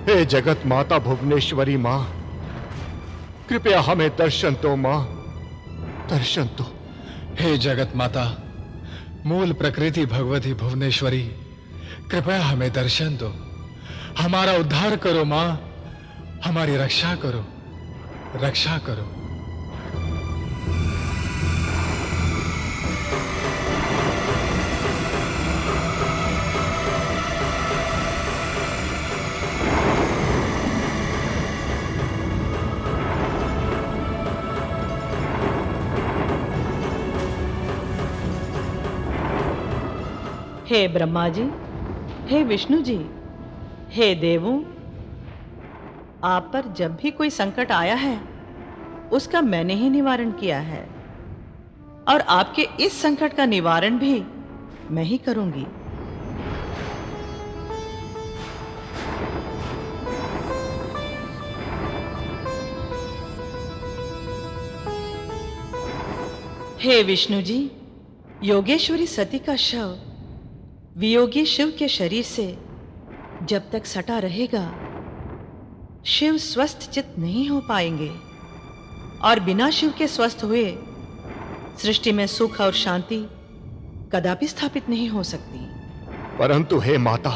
हे जगत माता भुवनेश्वरी मां, कृपया हमें दर्शन दो मां, दर्शन दो। हे जगत माता, मूल प्रकृति भगवती भुवनेश्वरी, कृपया हमें दर्शन दो, हमारा उद्धार करो मां, हमारी रक्षा करो, रक्षा करो। हे ब्रह्मा जी, हे विष्णु जी, हे देवों, आप पर जब भी कोई संकट आया है उसका मैंने ही निवारण किया है, और आपके इस संकट का निवारण भी मैं ही करूंगी। हे विष्णु जी, योगेश्वरी सती का शव वियोगी शिव के शरीर से जब तक सटा रहेगा, शिव स्वस्थ चित्त नहीं हो पाएंगे, और बिना शिव के स्वस्थ हुए सृष्टि में सुख और शांति कदापि स्थापित नहीं हो सकती। परंतु हे माता,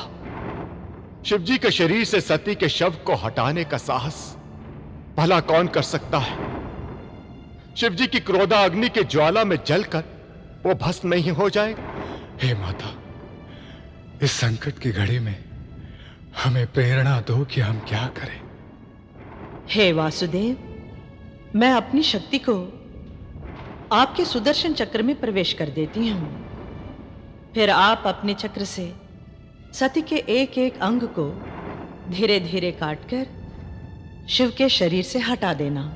शिवजी के शरीर से सती के शव को हटाने का साहस भला कौन कर सकता है? शिवजी की क्रोधा अग्नि के ज्वाला में जलकर वो भस्म नहीं हो जाएगा? हे माता, इस संकट की घड़ी में हमें प्रेरणा दो कि हम क्या करें। हे वासुदेव, मैं अपनी शक्ति को आपके सुदर्शन चक्र में प्रवेश कर देती हूं, फिर आप अपने चक्र से सती के एक एक अंग को धीरे धीरे काटकर शिव के शरीर से हटा देना।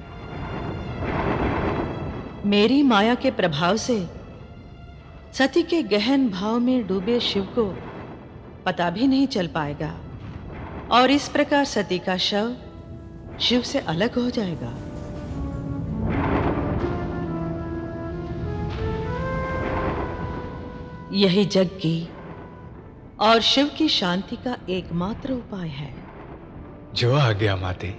मेरी माया के प्रभाव से सती के गहन भाव में डूबे शिव को पता भी नहीं चल पाएगा, और इस प्रकार सती का शव शिव से अलग हो जाएगा। यही जग की और शिव की शांति का एकमात्र उपाय है। जो आज्ञा माते।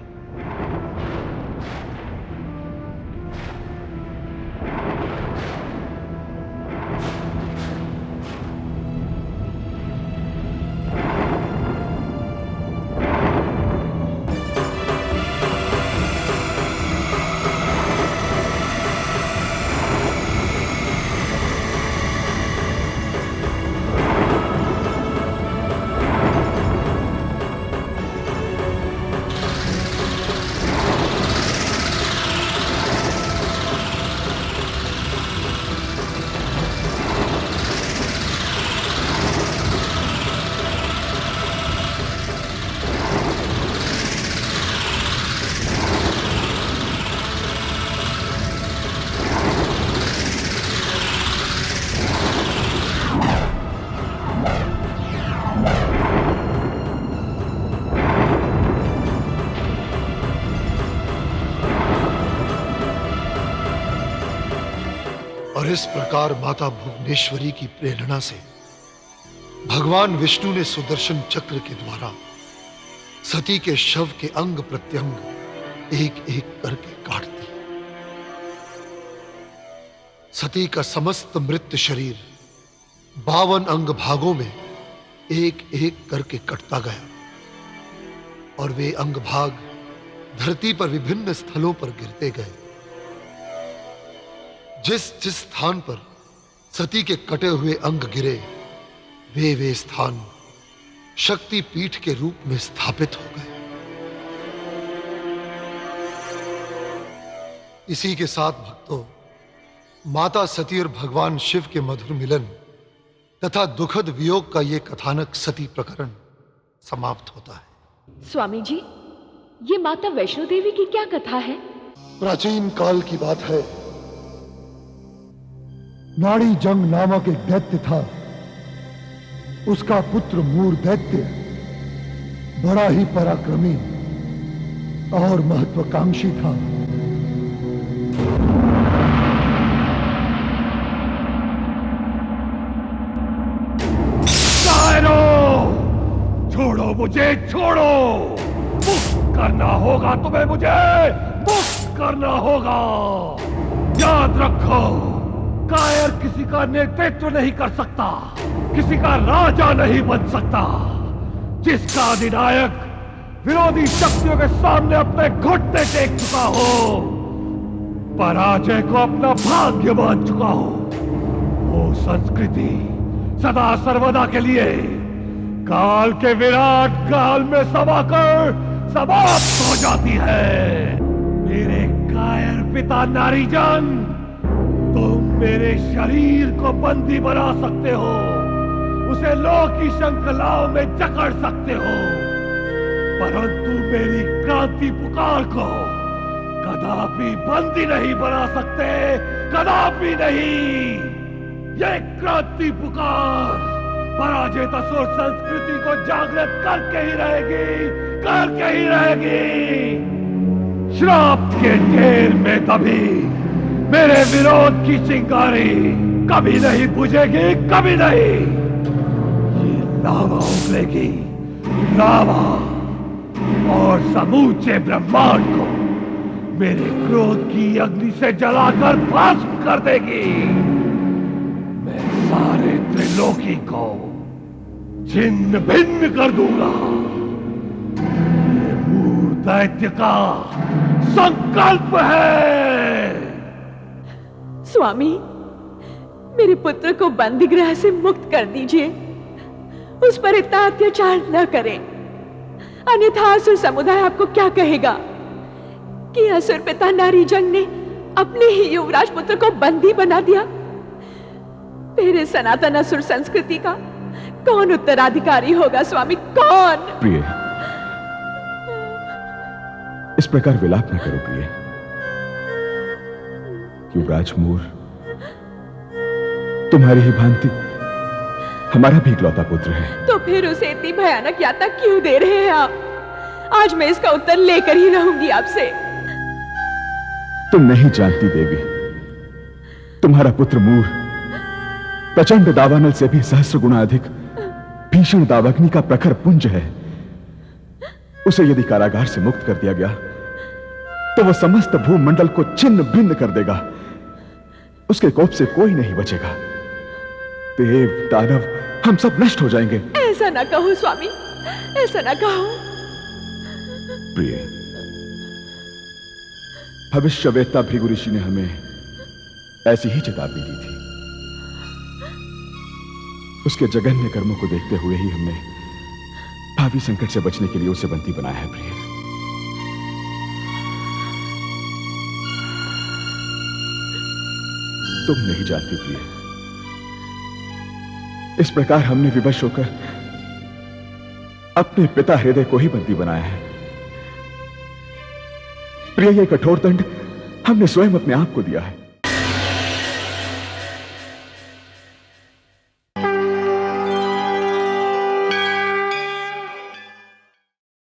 और इस प्रकार माता भुवनेश्वरी की प्रेरणा से भगवान विष्णु ने सुदर्शन चक्र के द्वारा सती के शव के अंग प्रत्यंग एक एक करके काट दिए। सती का समस्त मृत शरीर 52 अंग भागों में एक एक करके कटता गया, और वे अंग भाग धरती पर विभिन्न स्थलों पर गिरते गए। जिस जिस स्थान पर सती के कटे हुए अंग गिरे, वे स्थान शक्ति पीठ के रूप में स्थापित हो गए। इसी के साथ भक्तों, माता सती और भगवान शिव के मधुर मिलन तथा दुखद वियोग का यह कथानक सती प्रकरण समाप्त होता है। स्वामी जी, ये माता वैष्णो देवी की क्या कथा है? प्राचीन काल की बात है। नाड़ी जंग नामक एक दैत्य था। उसका पुत्र मूर दैत्य बड़ा ही पराक्रमी और महत्वाकांक्षी था। छोड़ो मुझे, छोड़ो। करना होगा, तुम्हें मुझे मुक्त करना होगा। याद रखो, कायर किसी का नेतृत्व नहीं कर सकता, किसी का राजा नहीं बन सकता। जिसका अधिनायक विरोधी शक्तियों के सामने अपने घुटने टेक चुका हो, पराजय को अपना भाग्य मान चुका हो, वो संस्कृति सदा सर्वदा के लिए काल के विराट काल में समाकर समाप्त हो जाती है। मेरे कायर पिता नारीजन, तुम मेरे शरीर को बंदी बना सकते हो, उसे लोह की श्रृंखलाओं में जकड़ सकते हो, परंतु मेरी क्रांति पुकार को कदापि बंदी नहीं बना सकते, कदापि नहीं। ये क्रांति पुकार पराजित असुर संस्कृति को जागृत करके ही रहेगी, करके ही रहेगी। श्राप के ढेर में दबी मेरे विरोध की चिंगारी कभी नहीं बुझेगी, कभी नहीं। ये लावा उगलेगी, लावा, और समूचे ब्रह्मांड को मेरे क्रोध की अग्नि से जलाकर भस्म कर देगी। मैं सारे त्रिलोकी को छिन्न भिन्न कर दूंगा। ये मूर दैत्य का संकल्प है। स्वामी, मेरे पुत्र को बंदी गृह से मुक्त कर दीजिए। उस पर इतना अत्याचार न करें, अन्यथा असुर समुदाय आपको क्या कहेगा कि असुर पिता नारीजन ने अपने ही युवराज पुत्र को बंदी बना दिया। फिर इस सनातन असुर संस्कृति का कौन उत्तराधिकारी होगा स्वामी, कौन? प्रिय, इस प्रकार विलाप न करो प्रिय। युवराज मूर तुम्हारी ही भांति हमारा भी इकलौता पुत्र है। तो फिर उसे इतनी भयानक यातना क्यों दे रहे हैं आप? आज मैं इसका उत्तर लेकर ही रहूंगी आपसे। तुम नहीं जानती देवी, तुम्हारा पुत्र मूर प्रचंड दावानल से भी सहस्र गुना अधिक भीषण दावाग्नि का प्रखर पुंज है। उसे यदि कारागार से मुक्त कर दिया गया तो वह समस्त भूमंडल को छिन्न भिन्न कर देगा। उसके कोप से कोई नहीं बचेगा। देव दानव हम सब नष्ट हो जाएंगे। ऐसा ना कहो स्वामी, ऐसा ना कहो। प्रिय, भविष्यवेत्ता भृगु ऋषि ने हमें ऐसी ही चेतावनी दी थी। उसके जघन्य कर्मों को देखते हुए ही हमने भावी संकट से बचने के लिए उसे बंदी बनाया है। प्रिय, तुम नहीं जानती प्रिय, इस प्रकार हमने विवश होकर अपने पिता हृदय को ही बंदी बनाया है। प्रिय, यह कठोर दंड हमने स्वयं अपने आप को दिया है।